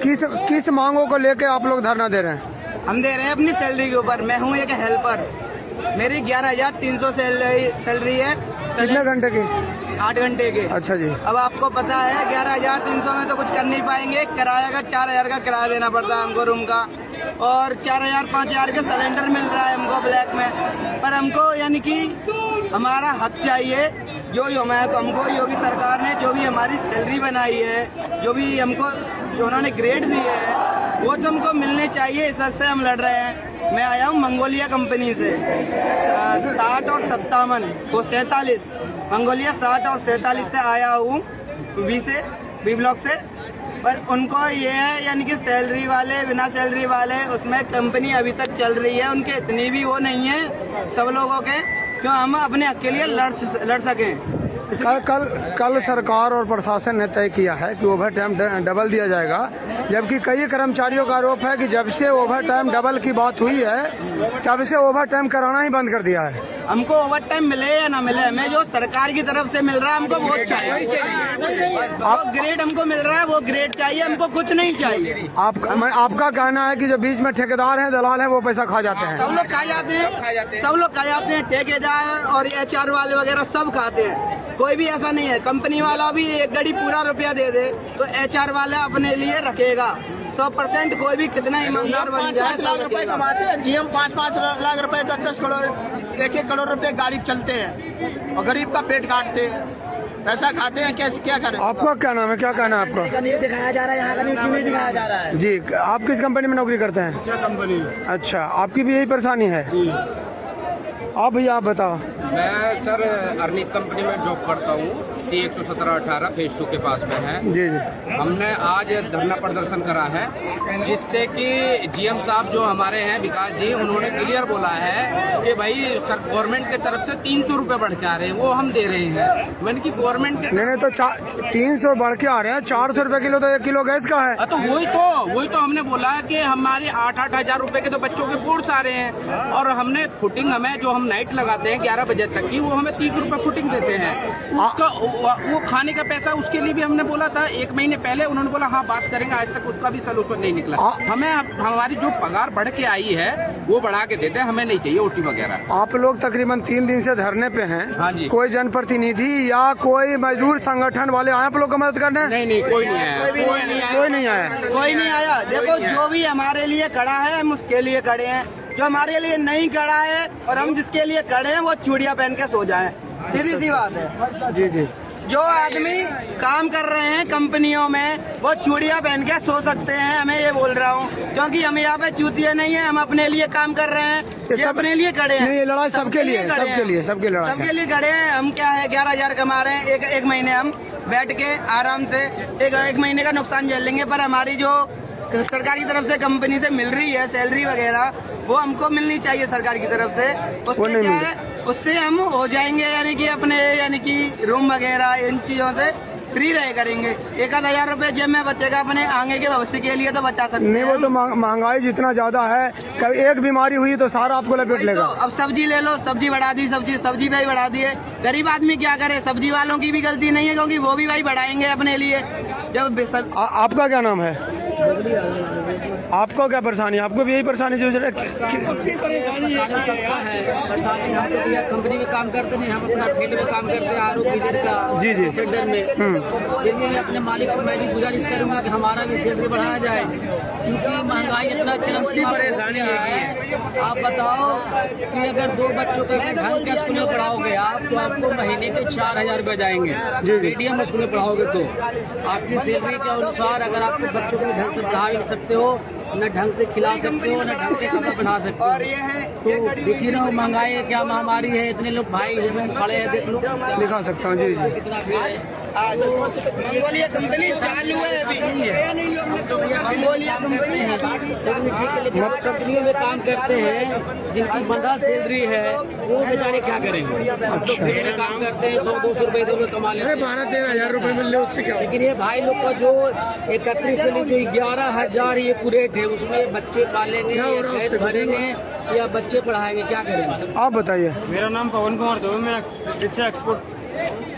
किस मांगों को लेके आप लोग धरना दे रहे हैं? हम दे रहे हैं अपनी सैलरी के ऊपर। मैं हूँ एक हेल्पर, मेरी 11,300 सैलरी है। कितने घंटे की? 8 घंटे के। अच्छा जी। अब आपको पता है 11,300 में तो कुछ कर नहीं पाएंगे। किराया का 4,000 का किराया देना पड़ता है हमको रूम का, और 4,000-5,000 का सिलेंडर मिल रहा है हमको ब्लैक में। पर हमको यानी कि हमारा हक चाहिए। जो हमको योगी सरकार ने जो भी हमारी सैलरी बनाई है, जो भी हमको जो उन्होंने ग्रेड दिए है, वो तो हमको मिलने चाहिए। इस हक से हम लड़ रहे हैं। मैं आया हूँ मंगोलिया कंपनी से, 60 और 57 वो 47 मंगोलिया 60 और 47 से आया हूँ, बी ब्लॉक से। पर उनको ये है यानी कि सैलरी वाले, बिना सैलरी वाले, उसमें कंपनी अभी तक चल रही है। उनके इतनी भी वो नहीं है सब लोगों के, क्यों हम अपने हक के लिए लड़ सकें। कल सरकार और प्रशासन ने तय किया है कि ओवर टाइम डबल दिया जाएगा, जबकि कई कर्मचारियों का आरोप है कि जब से ओवर टाइम डबल की बात हुई है तब से ओवर टाइम कराना ही बंद कर दिया है। हमको ओवर टाइम मिले या ना मिले, हमें जो सरकार की तरफ से मिल रहा है हमको वो चाहिए। वो ग्रेड हमको मिल रहा है, वो ग्रेड चाहिए, हमको कुछ नहीं चाहिए। आपका कहना है कि जो बीच में ठेकेदार हैं, दलाल हैं, वो पैसा खा जाते हैं? सब लोग खा जाते हैं, सब लोग खा जाते हैं। ठेकेदार और HR वाले वगैरह सब खाते हैं। कोई भी ऐसा नहीं है। कंपनी वाला भी एक गाड़ी पूरा रुपया दे दे तो HR वाला अपने लिए रखेगा 100%। कोई भी कितना ईमानदार बन जाए, 5 लाख रुपए कमाते हैं। GM 5-5 लाख रुपए, 10-10 करोड़, 1-1 करोड़ रुपए गाड़ी चलते हैं और गरीब का पेट काटते हैं, पैसा खाते हैं। कैसे क्या करें? आपका क्या नाम है? क्या कहना है आपका? नहीं दिखाया जा रहा है, यहाँ का न्यूज़ नहीं दिखाया जा रहा है। जी, आप किस कंपनी में नौकरी करते हैं? अच्छा कंपनी में। अच्छा, आपकी भी यही परेशानी है? आप भैया आप बताओ। मैं सर अर्निक कंपनी में जॉब करता हूँ, C11718 फेज 2 के पास में है। जी जी। हमने आज धरना प्रदर्शन करा है, जिससे कि GM साहब जो हमारे हैं विकास जी, उन्होंने क्लियर बोला है कि भाई सर गवर्नमेंट की तरफ से 300 रुपए बढ़ के आ रहे हैं, वो हम दे रहे हैं। मैंने कि गवर्नमेंट के नहीं तो 300 बढ़ के आ रहे हैं, 400 रुपए किलो तो 1 किलो गैस का है। तो वही तो हमने बोला है कि हमारे 8-8 हजार रुपए के तो बच्चों के कोर्स आ रहे हैं, और हमने फुटिंग, हमें जो हम नाइट लगाते हैं 11 बजे तक की, वो हमें 30 रुपए फुटिंग देते हैं। उसका वो खाने का पैसा, उसके लिए भी हमने बोला था 1 महीने पहले। उन्होंने बोला हाँ बात करेंगे, आज तक उसका भी सलूशन नहीं निकला। हमें हमारी जो पगार बढ़ के आई है वो बढ़ा के देते हैं, हमें नहीं चाहिए OT वगैरह। आप लोग तकरीबन 3 दिन से धरने पे हैं। हाँ जी। कोई जनप्रतिनिधि या कोई मजदूर संगठन वाले आए आप लोग को मदद करने? नहीं, कोई नहीं आया। कोई नहीं आया। देखो जो भी हमारे लिए खड़ा है हम उसके लिए खड़े हैं, जो हमारे लिए नहीं खड़ा है और हम जिसके लिए खड़े हैं वो चूड़ियां पहन के सो जाएं। सीधी सी बात है। जी जी। जो आदमी काम कर रहे हैं कंपनियों में वो चूड़ियां पहन के सो सकते हैं, हमें ये बोल रहा हूँ, क्योंकि हम यहाँ पे चूतिया नहीं है। हम अपने लिए काम कर रहे हैं, ये अपने लिए खड़े हैं। नहीं, ये लड़ाई सबके लिए सबके लिए खड़े हैं। हम क्या है 11,000 कमा रहे हैं, एक महीने हम बैठ के आराम से एक महीने का नुकसान झेल लेंगे। पर हमारी जो सरकार की तरफ से कंपनी से मिल रही है सैलरी वगैरह, वो हमको मिलनी चाहिए सरकार की तरफ से। उससे क्या है, उससे हम हो जाएंगे यानी कि अपने यानी कि रूम वगैरह इन चीजों से फ्री रहे करेंगे। 1,000 रुपए जेब में बचेगा, अपने आगे के भविष्य के लिए तो बचा सकते हैं। नहीं, वो तो महंगाई जितना ज्यादा है, कभी एक बीमारी हुई तो सारा आपको लपेट लेगा। तो अब सब्जी ले लो, सब्जी बढ़ा दी, सब्जी भाई बढ़ा दिए। गरीब आदमी क्या करे? सब्जी वालों की भी गलती नहीं है, क्योंकि वो भी भाई बढ़ाएंगे अपने लिए। जब आपका क्या नाम है? आपको क्या परेशानी? आपको भी यही परेशानी जूझ रहे? कंपनी में काम करते नहीं, हम अपना फील्ड में काम करते हैं RO का। जी जी। सेंटर में मैं अपने मालिक से मैं भी गुजारिश करूंगा कि हमारा भी सैलरी बढ़ाया जाए, क्योंकि महंगाई इतना चरम सीमा परेशानी है। आप बताओ कि अगर 2 बच्चों को ढंग के स्कूल में पढ़ाओगे आप, तो आपको महीने के 4,000 रुपए जाएंगे। मीडियम स्कूल में पढ़ाओगे तो आपकी सैलरी के अनुसार, अगर आपको बच्चों को ढंग से पढ़ा नहीं सकते हो, न ढंग से खिला सकते हो, न ढंग से कपड़ा पहना सकते हो, तो दिख ही रहा हो महंगाई क्या महामारी है। इतने लोग भाई हुजूम खड़े हैं, देख लो, दिखा सकता हूँ। जी जी। कितना भीड़ है। मंगोलिया कंपनी चालू है अभी। मंगोलिया कंपनी है, लेकिन कंपनियों में काम करते हैं जिनकी बंधा सैलरी है, वो बेचारे क्या करेंगे? हम तो फील्ड में काम करते हैं, 100-200 रुपए इधर कमा लेते हैं, 12-13 हजार मिल रहे, उससे क्या? लेकिन ये भाई लोग का जो 31 से जो 11,000 ये कुरेट है, उसमें बच्चे पालेंगे या गैस भरेंगे या बच्चे पढ़ाएंगे, क्या करेंगे? आप बताइए। मेरा नाम पवन कुमार दो, मैं एक्सपोर्ट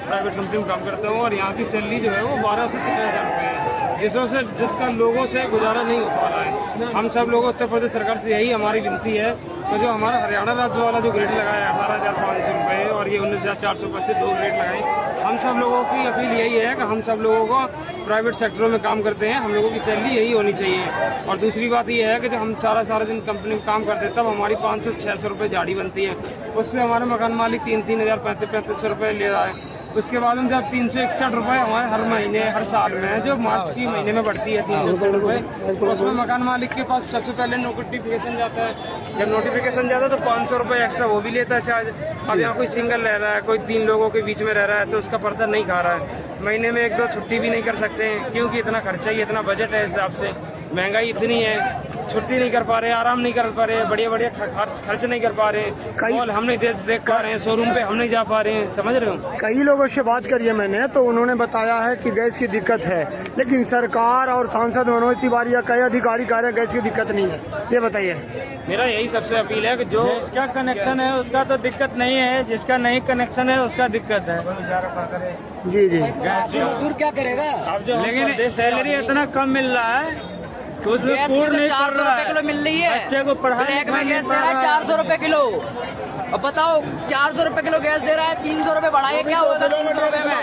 प्राइवेट कंपनी में काम करता हूँ, और यहाँ की सैलरी जो है वो 12 से 13 हजार रुपये है। जिसका लोगों से गुजारा नहीं हो पा रहा है। हम सब लोग उत्तर प्रदेश सरकार से यही हमारी विनती है तो जो हमारा हरियाणा राज्य वाला जो ग्रेड लगाया है 18,500 रुपये और ये 19,425 2 ग्रेड लगाए, हम सब लोगों की अपील यही है कि हम सब लोगों को प्राइवेट सेक्टरों में काम करते हैं, हम लोगों की सैलरी यही होनी चाहिए। और दूसरी बात ये है कि जब हम सारा दिन कंपनी में काम करते हैं तब हमारी 500 से 600 रुपये झाड़ी बनती है, उससे हमारे मकान मालिक 3,000 3500 रुपये ले रहा है। उसके बाद हम जब 361 रुपये हमारे हर महीने हर साल में जो मार्च की महीने में बढ़ती है 361 रुपये, तो उसमें मकान मालिक के पास सबसे पहले नोटिफिकेशन जाता है। जब नोटिफिकेशन जाता है तो 500 रुपये एक्स्ट्रा वो भी लेता है चार्ज। अब यहाँ कोई सिंगल रह रहा है, कोई 3 लोगों के बीच में रह रहा है तो उसका पर्दा नहीं खा रहा है। महीने में 1-2 छुट्टी भी नहीं कर सकते हैं क्योंकि इतना खर्चा ही, इतना बजट है, हिसाब से महंगाई इतनी है, छुट्टी नहीं कर पा रहे, आराम नहीं कर पा रहे, बढ़िया खर्च नहीं कर पा रहे, मॉल हम नहीं देख पा रहे हैं, शोरूम पे हम नहीं जा पा रहे हैं, समझ रहे हो। कई लोगों से बात करिए मैंने तो उन्होंने बताया है कि गैस की दिक्कत है, लेकिन सरकार और सांसद मनोज तिवारी या कई अधिकारी कह रहे हैं गैस की दिक्कत नहीं है। ये बताइए। मेरा यही सबसे अपील है कि जो जिसका कनेक्शन है उसका तो दिक्कत नहीं है, जिसका नहीं कनेक्शन है उसका दिक्कत है। जी जी। मजदूर क्या करेगा? अब जो लेकिन सैलरी इतना कम मिल रहा है तो उसमें पूर्ण नहीं पड़ रहा है। किलो मिल रही है, बच्चे को पढ़ाई ब्लैक में गैस दे रहा है 400 रुपए किलो। अब बताओ 400 रुपए किलो गैस दे रहा है, 300 रुपए बढ़ाए, क्या होगा 300 रुपए में?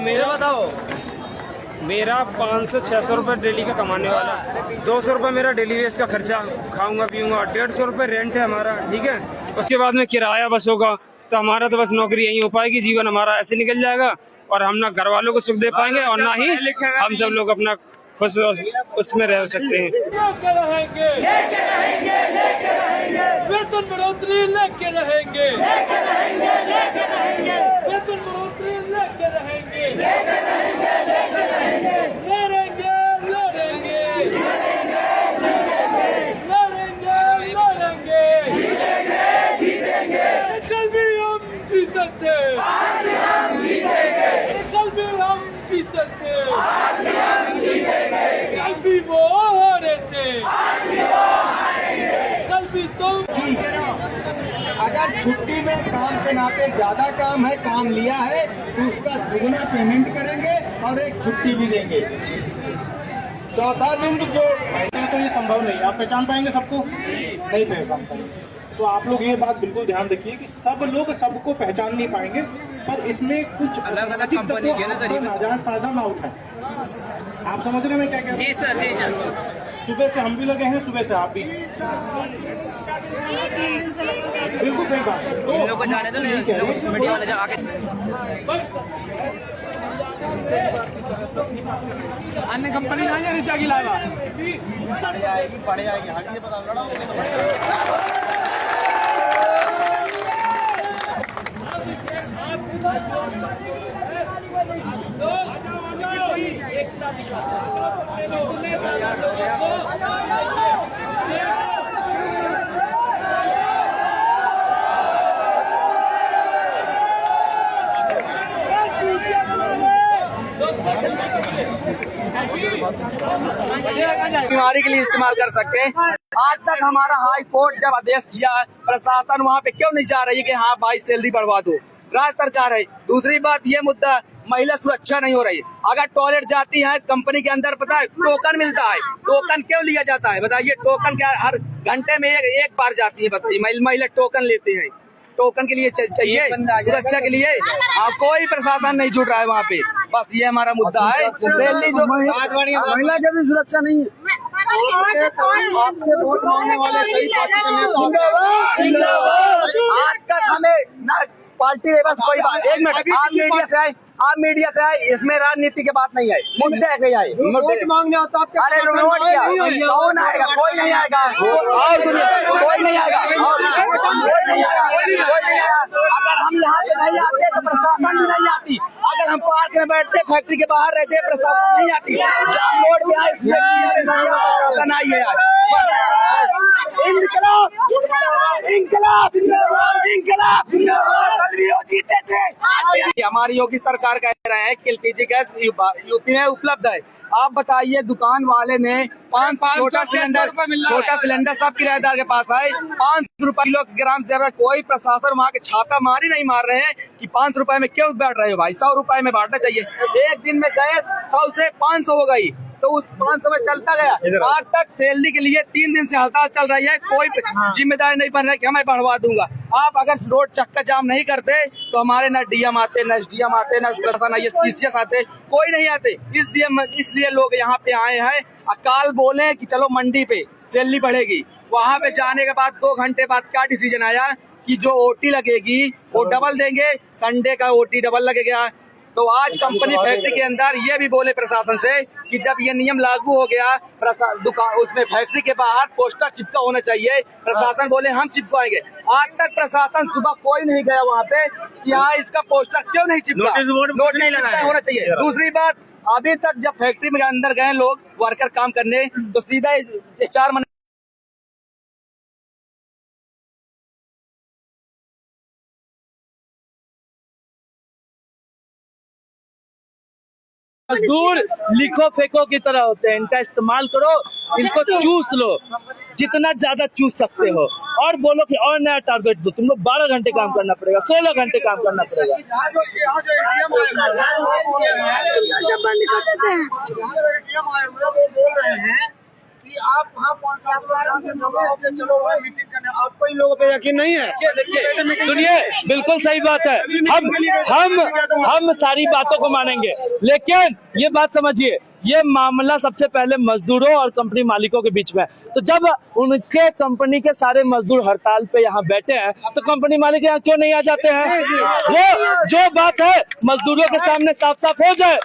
मेरा बताओ। मेरा 500-600 रुपये डेली का कमाने वाला, 200 रुपये मेरा डेली वेज का खर्चा, खाऊंगा पीऊंगा, 150 रुपये रेंट है हमारा, ठीक है। उसके बाद में किराया बस होगा, तो हमारा तो बस नौकरी यही हो पाएगी, जीवन हमारा ऐसे निकल जाएगा और हम ना घर वालों को सुख दे पाएंगे और ना ही हम सब लोग अपना खुश उसमें रह सकते हैं। वेतन बढ़ोतरी लेके रहेंगे, वेतन बढ़ोतरी लेके रहेंगे, कल भी हम जीतेंगे, कल भी हम जीतेंगे, कल भी वो हारे थे, कल भी तुम। अगर छुट्टी में काम के नाते ज्यादा काम है, काम लिया है तो उसका दुगना पेमेंट करेंगे और एक छुट्टी भी देंगे। चौथा बिंदु जो तो ये संभव नहीं, आप पहचान पाएंगे सबको? नहीं पहचान पाएंगे। तो आप लोग ये बात बिल्कुल ध्यान रखिए कि सब लोग सबको पहचान नहीं पाएंगे, पर इसमें कुछ अलग-अलग कंपनी के नाजायज फायदा ना उठाएं। आप समझ रहे हैं मैं क्या कह रहा हूँ? जी सर, जी सर। सुबह से हम भी लगे हैं, सुबह से आप भी, बिल्कुल सही बात है। इन लोगों को जाने दो, मीडिया वाले आगे। अन्य कंपनी ना जाने चाहिए लावा पड़े आएगी हाँ ये पता लड़ा बीमारी के लिए इस्तेमाल कर सकते हैं। आज तक हमारा हाई कोर्ट जब आदेश किया है, प्रशासन वहाँ पे क्यों नहीं जा रही है कि हाँ भाई सैलरी बढ़वा दो, राज्य सरकार है। दूसरी बात ये मुद्दा, महिला सुरक्षा नहीं हो रही है। अगर टॉयलेट जाती है कंपनी के अंदर, पता है टोकन मिलता है, टोकन क्यों लिया जाता है बताइए? टोकन क्या हर घंटे में एक बार जाती है, बताइए महिला टोकन लेते हैं, टोकन के लिए चाहिए, सुरक्षा के लिए। कोई प्रशासन नहीं जुड़ रहा है वहाँ पे, बस ये हमारा मुद्दा है। सैलरी जो महिला की भी सुरक्षा नहीं है। आपसे वोट मांगने वाले कई पार्टी के नेता आज तक हमें पार्टी है, बस कोई बात। एक मिनट, आप मीडिया से आए, इसमें राजनीति की बात नहीं है, मुद्दे के आए। वोट मांगने आता है, अरे वोट क्या, कौन आएगा? कोई नहीं आएगा, और कोई नहीं आएगा, अगर हम यहाँ पे नहीं आते तो प्रशासन भी नहीं आती। अगर हम पार्क में बैठते, फैक्ट्री के बाहर रहते, प्रशासन नहीं आती। रोड पे आए, प्रशासन आई है आज। इंकलाब इंकलाब इंकलाब, कल भी वो जीते थे। हमारी योगी सरकार कह रहे हैं कि एलपीजी गैस यूपी में उपलब्ध है। आप बताइए, दुकान वाले ने 5 छोटा सिलेंडर सब किराएदार के पास आए, 500 रुपए किलोग्राम दे रहा है। कोई प्रशासन वहाँ के छापा मारी नहीं मार रहे हैं कि 500 रुपए में क्यों बैठ रहे हो भाई, 100 रुपए में बांटना चाहिए। एक दिन में गैस 100 से 500 हो गई, तो उस 500 में चलता गया। आज तक सैलरी के लिए 3 दिन से हड़ताल चल रही है, कोई जिम्मेदारी नहीं बन रहा है कि मैं बढ़वा दूंगा। आप अगर रोड चक्का जाम नहीं करते तो हमारे न डीएम आते, न एसडीएम आते, न प्रशासन पीसीएस आते, कोई नहीं आते। इसलिए लोग यहाँ पे आए हैं। अकाल बोले कि चलो मंडी पे सैलरी बढ़ेगी, वहाँ पे जाने के बाद 2 घंटे बाद क्या डिसीजन आया कि जो ओटी लगेगी वो डबल देंगे, संडे का ओटी डबल लगेगा। तो आज कंपनी फैक्ट्री के अंदर ये भी बोले प्रशासन से कि जब ये नियम लागू हो गया, दुकान उसमें फैक्ट्री के बाहर पोस्टर चिपका होना चाहिए। प्रशासन बोले हम चिपकाएंगे। आज तक प्रशासन सुबह कोई नहीं गया वहाँ पे कि हाँ इसका पोस्टर क्यों नहीं चिपका, नोटिस चिपका होना चाहिए। दूसरी बात, अभी तक जब फैक्ट्री में अंदर गए लोग वर्कर काम करने तो सीधा 4 मजदूर लिखो फेंको की तरह होते हैं, इनका इस्तेमाल करो, इनको चूस लो जितना ज्यादा चूस सकते हो, और बोलो कि और नया टारगेट दो। तुम लोग 12 घंटे काम करना पड़ेगा, 16 घंटे काम करना पड़ेगा। कि आप वहाँ 5-7 से जमा होकर चलो मीटिंग करने, आपको इन लोगों पे यकीन नहीं है? देखिए सुनिए, बिल्कुल सही बात है। हम सारी बातों को मानेंगे, लेकिन ये बात समझिए, ये मामला सबसे पहले मजदूरों और कंपनी मालिकों के बीच में है। तो जब उनके कंपनी के सारे मजदूर हड़ताल पे यहाँ बैठे हैं तो कंपनी मालिक यहाँ क्यों नहीं आ जाते हैं? वो जो बात है मजदूरों के सामने साफ साफ हो जाए,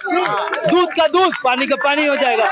दूध का दूध, पानी का पानी हो जाएगा।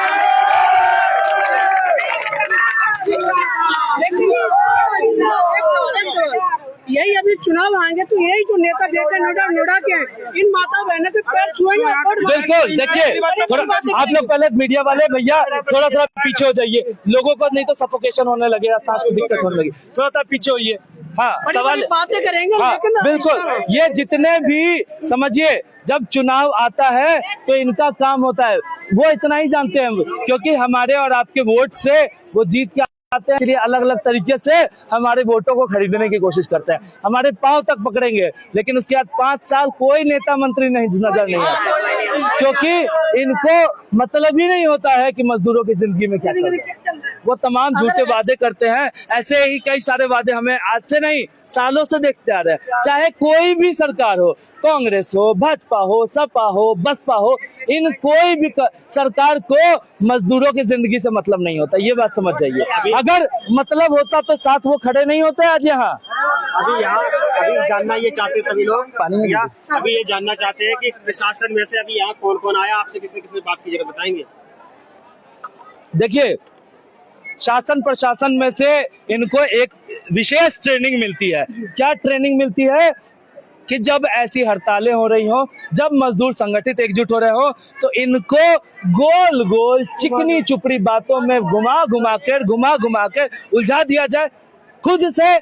यही अभी चुनाव आएंगे तो यही जो नेता बेटे नोड़ा के इन माता बहनों के पैर छुएंगे। बिल्कुल, देखिए थोड़ा आप लोग पहले मीडिया वाले भैया थोड़ा पीछे हो जाइए, लोगों को नहीं तो सफोकेशन होने लगेगा, सांस में दिक्कत होने लगी, थोड़ा पीछे होइए। हाँ, सवाल बातें करेंगे। हाँ, बिल्कुल, ये जितने भी समझिए, जब चुनाव आता है तो इनका काम होता है, वो इतना ही जानते हैं, क्योंकि हमारे और आपके वोट से वो जीत के आते हैं, इसलिए अलग अलग तरीके से हमारे वोटों को खरीदने की कोशिश करते हैं, हमारे पांव तक पकड़ेंगे, लेकिन उसके बाद 5 साल कोई नेता मंत्री नहीं नजर नहीं आता, क्योंकि इनको मतलब ही नहीं होता है कि मजदूरों की जिंदगी में क्या चल रहा है। वो तमाम झूठे वादे करते हैं। ऐसे ही कई सारे वादे हमें आज से नहीं सालों से देखते आ रहे हैं, चाहे कोई भी सरकार हो, कांग्रेस हो, भाजपा हो, सपा हो, बसपा हो, इन कोई भी सरकार को मजदूरों की जिंदगी से मतलब नहीं होता, ये बात समझ जाइए। अगर मतलब होता तो साथ वो खड़े नहीं होते आज यहाँ। अभी जानना ये चाहते सभी लोग, अभी ये जानना चाहते हैं कि प्रशासन में से अभी यहाँ कौन कौन आया, आपसे किसने किसने बात की, जरा बताएंगे। देखिए, शासन प्रशासन में से इनको एक विशेष ट्रेनिंग मिलती है। क्या ट्रेनिंग मिलती है? कि जब ऐसी हड़तालें हो रही हो, जब मजदूर संगठित एकजुट हो रहे हो, तो इनको गोल गोल चिकनी चुपड़ी बातों में घुमा घुमा कर उलझा दिया जाए। खुद से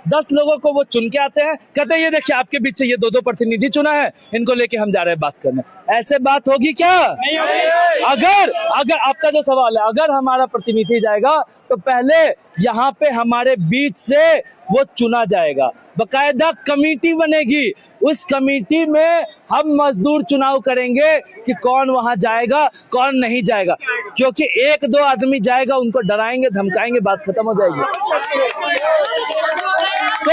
10 लोगों को वो चुन के आते हैं, कहते हैं ये देखिए आपके बीच से ये 2 प्रतिनिधि चुना है, इनको लेके हम जा रहे हैं बात करने। ऐसे बात होगी क्या? नहीं होगी। अगर आपका जो सवाल है, अगर हमारा प्रतिनिधि जाएगा तो पहले यहाँ पे हमारे बीच से वो चुना जाएगा, बकायदा कमेटी बनेगी, उस कमेटी में हम मजदूर चुनाव करेंगे कि कौन वहां जाएगा कौन नहीं जाएगा, क्योंकि 1-2 आदमी जाएगा, उनको डराएंगे धमकाएंगे, बात खत्म हो जाएगी। तो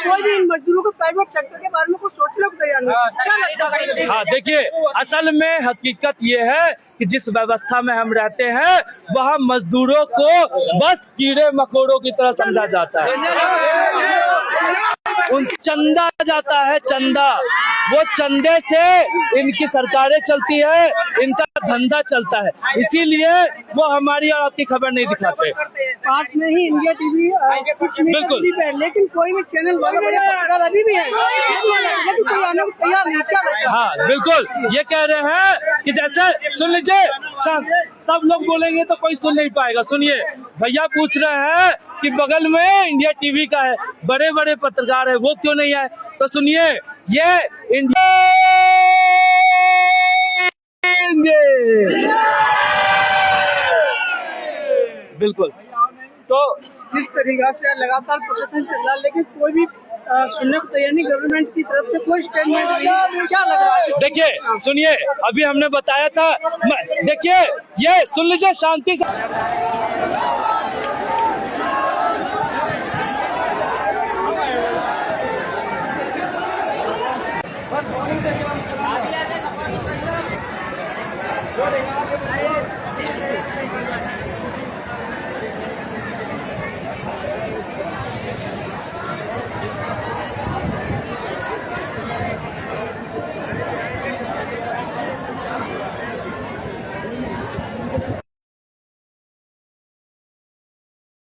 कोई भी इन मजदूरों को प्राइवेट सेक्टर के बारे में कुछ सोचने को तैयार नहीं। हाँ, देखिए असल में हकीकत ये है कि जिस व्यवस्था में हम रहते हैं वहाँ मजदूरों को बस कीड़े मकोड़ों की तरह समझा जाता है। उन चंदा जाता है, चंदा, वो चंदे से इनकी सरकारें चलती है, इनका धंधा चलता है, इसीलिए वो हमारी और आपकी खबर नहीं दिखाते। पास में ही इंडिया टीवी कुछ नहीं करती है, लेकिन कोई भी चैनल वाला बड़े पत्रकार अभी भी है, लेकिन कोई आने को तैयार नहीं। क्या लगता है? हाँ बिल्कुल, ये कह रहे हैं कि जैसे सुन लीजिए, सब लोग बोलेंगे तो कोई सुन नहीं पाएगा। सुनिए, भैया पूछ रहे हैं कि बगल में इंडिया टीवी का है, बड़े बड़े पत्रकार है, वो क्यों नहीं आए? तो सुनिए, ये इंडिया बिल्कुल। तो जिस तरीका से लगातार प्रशासन चल रहा है, लेकिन कोई भी सुनने को तैयार नहीं, गवर्नमेंट की तरफ से कोई स्टेटमेंट नहीं। क्या लग रहा है? देखिए सुनिए, अभी हमने बताया था, देखिए ये सुन लीजिए शांति से।